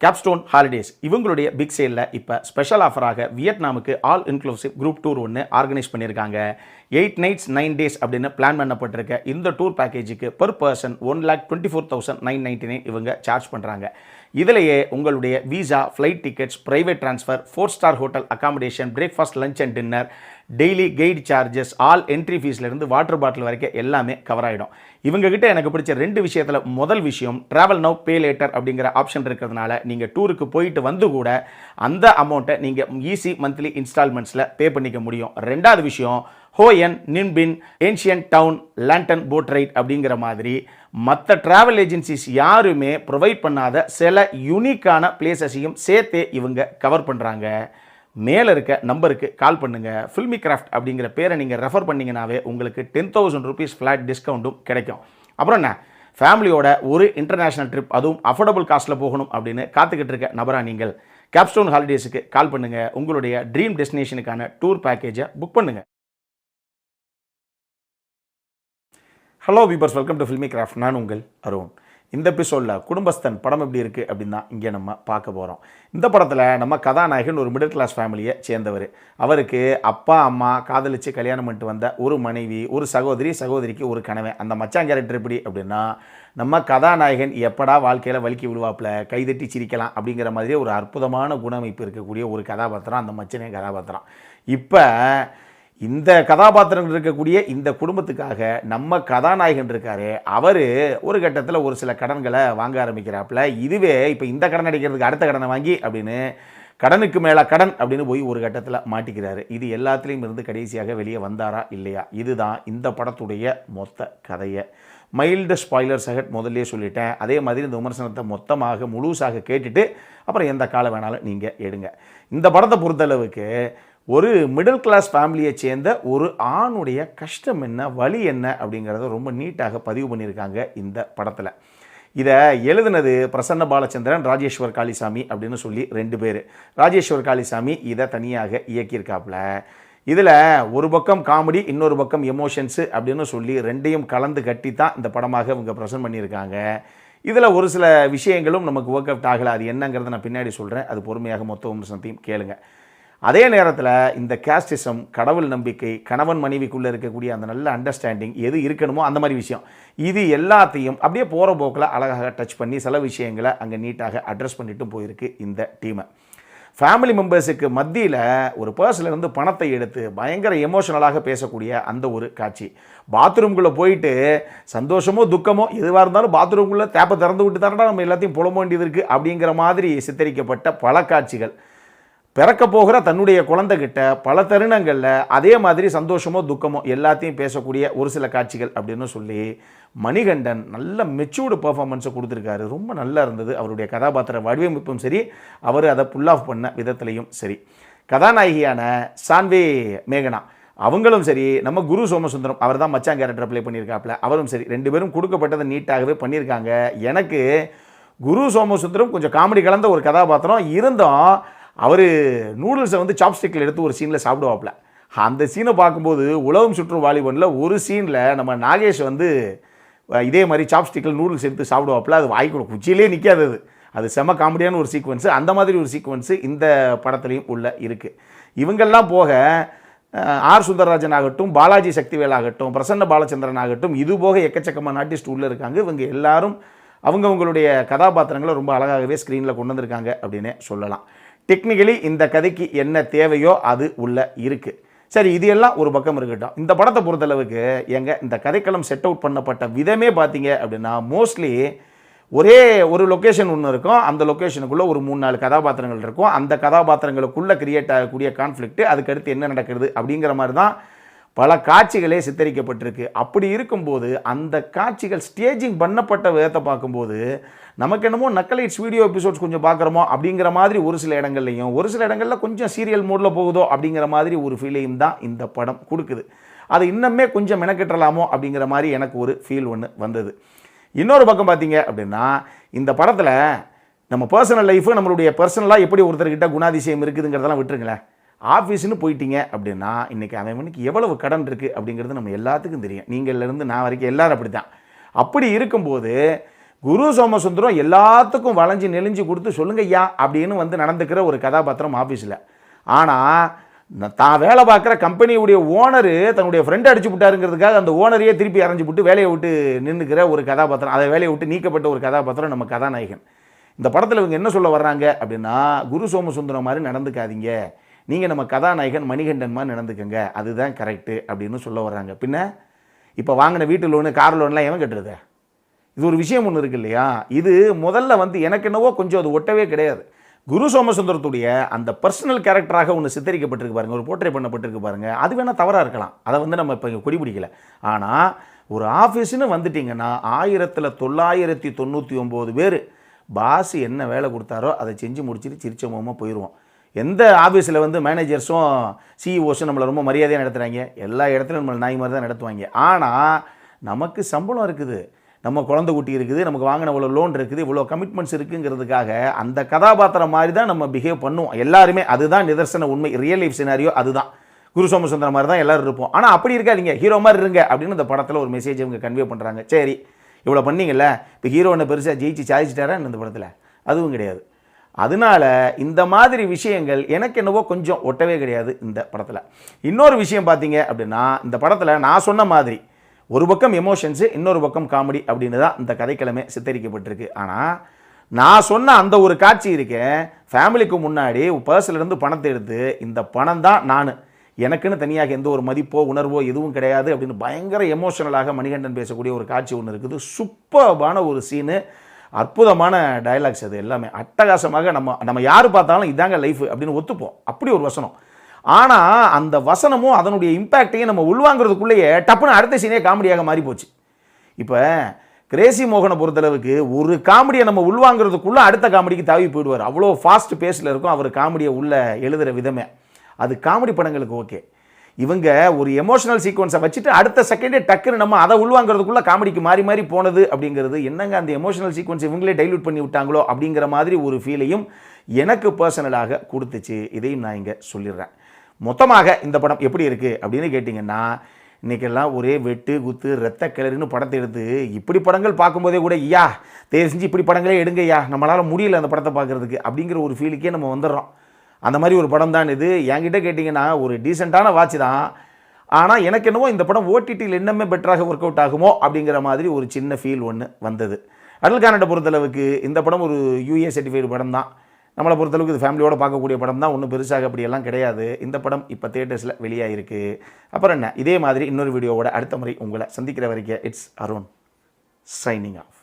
Capstone holidays இவங்களுடைய big சேலில் இப்போ ஸ்பெஷல் ஆஃபராக வியட்நாமுக்கு ஆல் இன்க்ளூசிவ் குரூப் டூர் ஒன்று ஆர்கனைஸ் பண்ணியிருக்காங்க. 8 nights 9 days அப்படின்னு பிளான் பண்ணப்பட்டிருக்க இந்த டூர் பேக்கேஜுக்கு பெர் பர்சன் 1,24,999 இவங்க சார்ஜ் பண்ணுறாங்க. இதிலேயே உங்களுடைய visa, flight tickets, private transfer, 4-star hotel accommodation, breakfast, lunch and dinner, daily guide charges, all entry ஃபீஸ்லேருந்து வாட்டர் பாட்டில் வரைக்கும் எல்லாமே கவர் ஆகிடும். இவங்ககிட்ட எனக்கு பிடிச்ச 2 விஷயத்தில் முதல் விஷயம் ட்ராவல் நவ் பே லேட்டர் அப்படிங்கிற ஆப்ஷன் இருக்கிறதுனால நீங்கள் டூருக்கு போயிட்டு வந்து கூட அந்த அமௌண்ட்டை நீங்கள் ஈஸி மந்த்லி இன்ஸ்டால்மெண்ட்ஸில் பே பண்ணிக்க முடியும். 2வது விஷயம் Hoi An, Ninh Binh, ancient town, lantern boat ride அப்படிங்கிற மாதிரி மற்ற ட்ராவல் ஏஜென்சிஸ் யாருமே ப்ரொவைட் பண்ணாத சில யூனிக்கான பிளேசஸையும் சேர்த்தே இவங்க கவர் பண்ணுறாங்க. மேலே இருக்க நம்பருக்கு கால் பண்ணுங்கள். ஃபில்மி கிராஃப்ட் அப்படிங்கிற பேரை நீங்கள் ரெஃபர் பண்ணிங்கனாவே உங்களுக்கு 10,000 rupees ஃப்ளாட் டிஸ்கவுண்ட்டும் கிடைக்கும். அப்புறம் என்ன, ஃபேமிலியோட ஒரு இன்டர்நேஷ்னல் ட்ரிப், அதுவும் அஃபோர்டபுள் காஸ்ட்டில் போகணும் அப்படின்னு காத்துக்கிட்டு இருக்க நபரா நீங்கள் கேப்ஸ்டோன் ஹாலிடேஸுக்கு கால் பண்ணுங்கள். உங்களுடைய ட்ரீம் டெஸ்டினேஷனுக்கான டூர் பேக்கேஜை புக் பண்ணுங்கள். Hello viewers, welcome to Filmy Craft. நான் உங்கள் அருண். இந்த எபிசோடில் குடும்பஸ்தன் படம் எப்படி இருக்குது அப்படின்னு தான் இங்கே நம்ம பார்க்க போகிறோம். இந்த படத்தில் நம்ம கதாநாயகன் ஒரு மிடில் கிளாஸ் ஃபேமிலியை சேர்ந்தவர். அவருக்கு அப்பா அம்மா காதலிச்சு கல்யாணம் பண்ணிட்டு வந்த ஒரு மனைவி, ஒரு சகோதரி, சகோதரிக்கு ஒரு கணவன். அந்த மச்சான் கேரக்டர் எப்படி அப்படின்னா, நம்ம கதாநாயகன் எப்படா வாழ்க்கையில் வலிக்கி விழுவாப்பில் கைதட்டி சிரிக்கலாம் அப்படிங்கிற மாதிரியே ஒரு அற்புதமான குணமைப்பு இருக்கக்கூடிய ஒரு கதாபாத்திரம் அந்த மச்சனே கதாபாத்திரம். இப்போ இந்த கதாபாத்திரங்கள் இருக்கக்கூடிய இந்த குடும்பத்துக்காக நம்ம கதாநாயகன் இருக்காரு, அவர் ஒரு கட்டத்தில் ஒரு சில கடன்களை வாங்க ஆரம்பிக்கிறாப்புல. இதுவே இப்போ இந்த கடன் அடிக்கிறதுக்கு அடுத்த கடனை வாங்கி அப்படின்னு கடனுக்கு மேலே கடன் அப்படின்னு போய் ஒரு கட்டத்தில் மாட்டிக்கிறாரு. இது எல்லாத்துலேயும் இருந்து கடைசியாக வெளியே வந்தாரா இல்லையா, இதுதான் இந்த படத்துடைய மொத்த கதையை. மைல்டு ஸ்பாய்லர்ஸ் அஹெட் முதல்லே சொல்லிட்டேன். அதே மாதிரி இந்த விமர்சனத்தை மொத்தமாக முழுசாக கேட்டுட்டு அப்புறம் எந்த காலம் வேணாலும் நீங்கள் எடுங்க. இந்த படத்தை பொறுத்தளவுக்கு ஒரு மிடில் கிளாஸ் ஃபேமிலியை சேர்ந்த ஒரு ஆணுடைய கஷ்டம் என்ன, வலி என்ன அப்படிங்கிறத ரொம்ப நீட்டாக பதிவு பண்ணியிருக்காங்க இந்த படத்தில். இதை எழுதுனது பிரசன்ன பாலச்சந்திரன், ராஜேஸ்வர் காளிசாமி அப்படின்னு சொல்லி 2 பேர். ராஜேஸ்வர் காளிசாமி இதை தனியாக இயக்கியிருக்காப்புல. இதில் ஒரு பக்கம் காமெடி, இன்னொரு பக்கம் எமோஷன்ஸு அப்படின்னு சொல்லி 2யும் கலந்து கட்டி தான் இந்த படமாக இவங்க ப்ரெசென்ட் பண்ணியிருக்காங்க. இதில் ஒரு சில விஷயங்களும் நமக்கு ஒர்க் அவுட் ஆகலை. அது என்னங்கிறத நான் பின்னாடி சொல்கிறேன். அது பொறுமையாக மொத்த விமர்சனத்தையும் கேளுங்க. அதே நேரத்தில் இந்த கேஸ்டிசம், கடவுள் நம்பிக்கை, கணவன் மனைவிக்குள்ளே இருக்கக்கூடிய அந்த நல்ல அண்டர்ஸ்டாண்டிங் எது இருக்கணுமோ அந்த மாதிரி விஷயம், இது எல்லாத்தையும் அப்படியே போகிற போக்கில் அழகாக டச் பண்ணி சில விஷயங்களை அங்கே நீட்டாக அட்ரஸ் பண்ணிட்டும் போயிருக்கு இந்த டீமை. ஃபேமிலி மெம்பர்ஸுக்கு மத்தியில் ஒரு பர்ஸ்லேருந்து பணத்தை எடுத்து பயங்கர எமோஷனலாக பேசக்கூடிய அந்த ஒரு காட்சி. பாத்ரூம்குள்ளே போயிட்டு சந்தோஷமோ துக்கமோ எதுவாக இருந்தாலும் பாத்ரூம்குள்ளே தேப்பை திறந்து விட்டு தானடா நம்ம எல்லாத்தையும் புலம்ப வேண்டியது இருக்குது அப்படிங்கிற மாதிரி சித்தரிக்கப்பட்ட பல காட்சிகள். பிறக்க போகிற தன்னுடைய குழந்தைகிட்ட பல தருணங்களில் அதே மாதிரி சந்தோஷமோ துக்கமோ எல்லாத்தையும் பேசக்கூடிய ஒரு சில காட்சிகள் அப்படின்னு சொல்லி மணிகண்டன் நல்ல மெச்சூர்டு பெர்ஃபார்மன்ஸை கொடுத்துருக்காரு. ரொம்ப நல்லா இருந்தது. அவருடைய கதாபாத்திர வடிவமைப்பும் சரி, அவர் அதை புல் ஆஃப் பண்ண விதத்துலையும் சரி. கதாநாயகியான சான்வே மேகனா அவங்களும் சரி, நம்ம குரு சோமசுந்தரம் அவர் தான் மச்சான் கேரக்டர் ப்ளே பண்ணியிருக்காப்புல, அவரும் சரி, 2 பேரும் கொடுக்கப்பட்டதை நீட்டாகவே பண்ணியிருக்காங்க. எனக்கு குரு சோமசுந்தரம் கொஞ்சம் காமெடி கலந்த ஒரு கதாபாத்திரம் இருந்தும் அவர் நூடுல்ஸை வந்து சாப்ஸ்டிக்கில் எடுத்து ஒரு சீனில் சாப்பிடுவாப்புல. அந்த சீனை பார்க்கும்போது உலகம் சுற்றும் வாலிபனில் ஒரு சீனில் நம்ம நாகேஷ் வந்து இதே மாதிரி சாப்ஸ்டிக்கில் நூடுல்ஸ் எடுத்து சாப்பிடுவாப்புல. அது வாய்க்கூட குச்சியிலே நிற்காதது. அது செம காமெடியான ஒரு சீக்வன்ஸு. அந்த மாதிரி ஒரு சீக்வன்ஸு இந்த படத்துலையும் உள்ள இருக்குது. இவங்கெல்லாம் போக ஆர் சுந்தரராஜன் ஆகட்டும், பாலாஜி சக்திவேல் ஆகட்டும், பிரசன்ன பாலச்சந்திரன் ஆகட்டும், இது போக எக்கச்சக்கமான ஆர்டிஸ்ட் உள்ளே இருக்காங்க. இவங்க எல்லாரும் அவங்கவுங்களுடைய கதாபாத்திரங்களை ரொம்ப அழகாகவே ஸ்க்ரீனில் கொண்டு வந்திருக்காங்க அப்படின்னே சொல்லலாம். டெக்னிக்கலி இந்த கதைக்கு என்ன தேவையோ அது உள்ள இருக்குது. சரி, இது எல்லாம் ஒரு பக்கம் இருக்கட்டும். இந்த படத்தை பொறுத்தளவுக்கு இந்த கதைக்களம் செட் அவுட் பண்ணப்பட்ட விதமே பார்த்தீங்க அப்படின்னா, மோஸ்ட்லி ஒரே ஒரு லொக்கேஷன் ஒன்று இருக்கும். அந்த லொக்கேஷனுக்குள்ளே ஒரு 3-4 கதாபாத்திரங்கள் இருக்கும். அந்த கதாபாத்திரங்களுக்குள்ளே கிரியேட் ஆகக்கூடிய கான்ஃப்ளிக்ட், அதுக்கடுத்து என்ன நடக்கிறது அப்படிங்கிற மாதிரி தான் பல காட்சிகளே சித்தரிக்கப்பட்டிருக்கு. அப்படி இருக்கும்போது அந்த காட்சிகள் ஸ்டேஜிங் பண்ணப்பட்ட விதத்தை பார்க்கும்போது நமக்கு என்னமோ நக்கலைட்ஸ் வீடியோ எபிசோட்ஸ் கொஞ்சம் பார்க்குறோமோ அப்படிங்கிற மாதிரி ஒரு சில இடங்கள்லையும், ஒரு சில இடங்களில் கொஞ்சம் சீரியல் மோடில் போகுதோ அப்படிங்கிற மாதிரி ஒரு ஃபீலையும் தான் இந்த படம் கொடுக்குது. அது இன்னுமே கொஞ்சம் மெனக்கெட்டலாமோ அப்படிங்கிற மாதிரி எனக்கு ஒரு ஃபீல் ஒன்று வந்தது. இன்னொரு பக்கம் பார்த்தீங்க அப்படின்னா, இந்த படத்தில் நம்ம பர்சனல் லைஃபு, நம்மளுடைய பர்சனலாக எப்படி ஒருத்தர்கிட்ட குணாதிசயம் இருக்குதுங்கிறதெல்லாம் விட்டுருங்களேன். ஆஃபீஸ்னு போயிட்டீங்க அப்படின்னா இன்றைக்கி அவனுக்கு எவ்வளவு கடன் இருக்குது அப்படிங்கிறது நம்ம எல்லாத்துக்கும் தெரியும். நீங்கள்லேருந்து நான் வரைக்கும் எல்லோரும் அப்படி தான். அப்படி இருக்கும்போது குரு சோமசுந்தரம் எல்லாத்துக்கும் வளைஞ்சு நெளிஞ்சு கொடுத்து சொல்லுங்க ஐயா அப்படின்னு வந்து நடந்துக்கிற ஒரு கதாபாத்திரம் ஆஃபீஸில். ஆனால் தான் வேலை பார்க்குற கம்பெனியுடைய ஓனரு தன்னுடைய ஃப்ரெண்டை அடிச்சு விட்டாருங்கிறதுக்காக அந்த ஓனரையே திருப்பி அரைஞ்சு விட்டு வேலையை விட்டு நின்றுக்கிற ஒரு கதாபாத்திரம், அதை வேலையை விட்டு நீக்கப்பட்ட ஒரு கதாபாத்திரம் நம்ம கதாநாயகன். இந்த படத்தில் இவங்க என்ன சொல்ல வர்றாங்க அப்படின்னா, குரு சோமசுந்தரம் மாதிரி நடந்துக்காதீங்க, நீங்கள் நம்ம கதாநாயகன் மணிகண்டன் மாதிரி நடந்துக்கங்க, அதுதான் கரெக்டு அப்படின்னு சொல்ல வர்றாங்க. பின்ன இப்போ வாங்கின வீட்டு லோனு கார் லோன்லாம் எவன் கட்டுறது? இது ஒரு விஷயம் ஒன்று இருக்குது இல்லையா? இது முதல்ல வந்து எனக்கு என்னவோ கொஞ்சம் அது ஒட்டவே கிடையாது. குரு சோமசுந்தரத்துடைய அந்த பர்சனல் கேரக்டராக ஒன்று சித்தரிக்கப்பட்டிருக்கு பாருங்கள், ஒரு போர்ட்ரே பண்ணப்பட்டிருக்கு பாருங்கள், அது வேணால் தவறாக இருக்கலாம், அதை வந்து நம்ம இப்போ இங்கே கொடிபிடிக்கல. ஆனால் ஒரு ஆஃபீஸுன்னு வந்துட்டிங்கன்னா 1999 பேர் பாஸ் என்ன வேலை கொடுத்தாரோ அதை செஞ்சு முடிச்சுட்டு சிரிச்ச முகமாக போயிடுவோம். எந்த ஆஃபீஸில் வந்து மேனேஜர்ஸும் சிஇஓஸும் நம்மளை ரொம்ப மரியாதையாக நடத்துகிறாங்க? எல்லா இடத்துலையும் நம்மளை நாய் மாதிரி தான் நடத்துவாங்க. ஆனால் நமக்கு சம்பளம் இருக்குது, நம்ம குழந்தை குட்டி இருக்குது, நமக்கு வாங்கின இவ்வளோ லோன் இருக்குது, இவ்வளோ கமிட்மெண்ட்ஸ் இருக்குங்கிறதுக்காக அந்த கதாபாத்திரம் மாதிரி தான் நம்ம பிஹேவ் பண்ணுவோம் எல்லாருமே. அதுதான் நிதர்சன உண்மை, ரியல் லைஃப் சினாரியோ அதுதான். குரு சோமசுந்தரம் மாதிரி தான் எல்லோரும் இருப்போம். ஆனால் அப்படி இருக்காதீங்க, ஹீரோ மாதிரி இருங்க அப்படின்னு இந்த படத்தில் ஒரு மெசேஜ் இவங்க கன்வே பண்ணுறாங்க. சரி, இவ்வளோ பண்ணிங்கல்ல, இப்போ ஹீரோனை பெருசாக ஜெயிச்சு சாதிச்சிட்டாரா இந்த படத்தில்? அதுவும் கிடையாது. அதனால இந்த மாதிரி விஷயங்கள் எனக்கு என்னவோ கொஞ்சம் ஒட்டவே கிடையாது இந்த படத்தில். இன்னொரு விஷயம் பார்த்தீங்க அப்படின்னா, இந்த படத்தில் நான் சொன்ன மாதிரி ஒரு பக்கம் எமோஷன்ஸு, இன்னொரு பக்கம் காமெடி அப்படின்னு தான் இந்த கதைக்கிழமை சித்தரிக்கப்பட்டிருக்கு. ஆனால் நான் சொன்ன அந்த ஒரு காட்சி இருக்கேன், ஃபேமிலிக்கு முன்னாடி பர்ஸ்லேருந்து பணத்தை எடுத்து இந்த பணம் தான் நான், எனக்குன்னு தனியாக எந்த ஒரு மதிப்போ உணர்வோ எதுவும் கிடையாது அப்படின்னு பயங்கர எமோஷனலாக மணிகண்டன் பேசக்கூடிய ஒரு காட்சி ஒன்று இருக்குது. சூப்பர்பான ஒரு சீனு, அற்புதமான டயலாக்ஸ், அது எல்லாமே அட்டகாசமாக நம்ம யார் பார்த்தாலும் இதாங்க லைஃப் அப்படின்னு ஒத்துப்போம், அப்படி ஒரு வசனம். ஆனால் அந்த வசனமும் அதனுடைய இம்பேக்டையும் நம்ம உள்வாங்கிறதுக்குள்ளேயே டப்புன்னு அடுத்த சீனே காமெடியாக மாறி போச்சு. இப்போ கிரேசி மோகனை பொறுத்தளவுக்கு ஒரு காமெடியை நம்ம உள்வாங்கிறதுக்குள்ளே அடுத்த காமெடிக்கு தாவி போயிடுவார், அவ்வளோ ஃபாஸ்ட் பேஸில் இருக்கும் அவர் காமெடியை உள்ள எழுதுகிற விதமே. அது காமெடி படங்களுக்கு ஓகே. இவங்க ஒரு எமோஷனல் சீக்வன்ஸை வச்சுட்டு அடுத்த செகண்டே டக்குன்னு நம்ம அதை உள்வாங்கிறதுக்குள்ளே காமெடிக்கு மாறி மாறி போனது அப்படிங்கிறது என்னங்க, அந்த எமோஷனல் சீக்வன்ஸ் இவங்களே டைல்யூட் பண்ணி விட்டாங்களோ அப்படிங்கிற மாதிரி ஒரு ஃபீலையும் எனக்கு பர்சனலாக கொடுத்துச்சு. இதையும் நான் இங்கே சொல்லிடுறேன். மொத்தமாக இந்த படம் எப்படி இருக்குது அப்படின்னு கேட்டிங்கன்னா, இன்றைக்கெல்லாம் ஒரே வெட்டு குத்து ரத்த கிளறுன்னு படத்தை எடுத்து இப்படி படங்கள் பார்க்கும்போதே கூட ஐயா தயவு செஞ்சு இப்படி படங்களே எடுங்க ஐயா, நம்மளால் முடியல அந்த படத்தை பார்க்குறதுக்கு அப்படிங்கிற ஒரு ஃபீலுக்கே நம்ம வந்துடுறோம். அந்த மாதிரி ஒரு படம் தான் இது. என்கிட்ட கேட்டிங்கன்னா ஒரு டீசெண்டான வாட்ச் தான். ஆனால் எனக்கு என்னவோ இந்த படம் ஓடிடியில் இன்னமே பெட்டராக ஒர்க் அவுட் ஆகுமோ அப்படிங்கிற மாதிரி ஒரு சின்ன ஃபீல் ஒன்று வந்தது. அடல் கானட்டை பொறுத்தளவுக்கு இந்த படம் ஒரு யூஏ சர்டிஃபைடு படம் தான். நம்மளை பொறுத்தளவுக்கு இது ஃபேமிலியோடு பார்க்கக்கூடிய படம் தான், ஒன்றும் பெருசாக அப்படியெல்லாம் கிடையாது. இந்த படம் இப்போ தியேட்டர்ஸில் வெளியாகிருக்கு. அப்புறம் என்ன, இதே மாதிரி இன்னொரு வீடியோவோட அடுத்த முறை உங்களை சந்திக்கிற வரைக்கும் இட்ஸ் அருண் சைனிங் ஆஃப்.